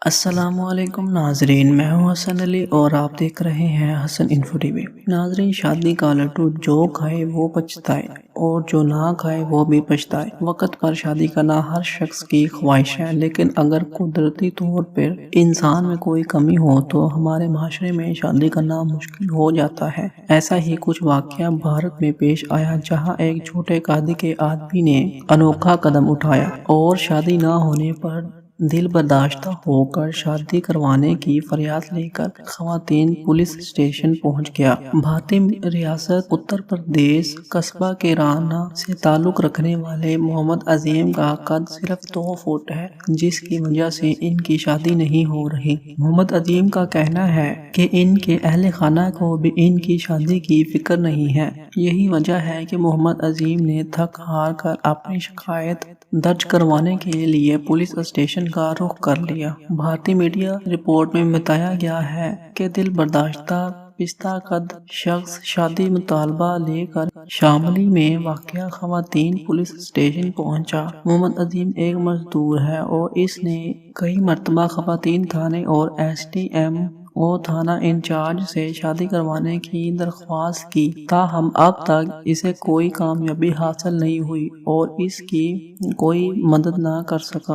السلام علیکم ناظرین، میں ہوں حسن علی اور آپ دیکھ رہے ہیں حسن انفو ٹی وی۔ ناظرین، شادی کا لڈو جو کھائے وہ پچھتائے اور جو نہ کھائے وہ بھی پچھتائے۔ وقت پر شادی کرنا ہر شخص کی خواہش ہے، لیکن اگر قدرتی طور پر انسان میں کوئی کمی ہو تو ہمارے معاشرے میں شادی کرنا مشکل ہو جاتا ہے۔ ایسا ہی کچھ واقعہ بھارت میں پیش آیا، جہاں ایک چھوٹے قادی کے آدمی نے انوکھا قدم اٹھایا اور شادی نہ ہونے پر دل برداشتہ ہو کر شادی کروانے کی فریاد لے کر خواتین پولیس اسٹیشن پہنچ گیا۔ بھارتی ریاست اتر پردیش قصبہ کیرانہ سے تعلق رکھنے والے محمد عظیم کا قد صرف 2 فٹ ہے، جس کی وجہ سے ان کی شادی نہیں ہو رہی۔ محمد عظیم کا کہنا ہے کہ ان کے اہل خانہ کو بھی ان کی شادی کی فکر نہیں ہے۔ یہی وجہ ہے کہ محمد عظیم نے تھک ہار کر اپنی شکایت درج کروانے کے لیے پولیس اسٹیشن کا رخ کر لیا۔ بھارتی میڈیا رپورٹ میں بتایا گیا ہے کہ دل برداشتہ پستہ قد شخص شادی مطالبہ لے کر شاملی میں واقع خواتین پولیس اسٹیشن پہنچا۔ محمد عظیم ایک مزدور ہے اور اس نے کئی مرتبہ خواتین تھانے اور ایس ڈی ایم او تھانہ انچارج سے شادی کروانے کی درخواست کی، تاہم اب تک اسے کوئی کامیابی حاصل نہیں ہوئی اور اس کی کوئی مدد نہ کر سکا۔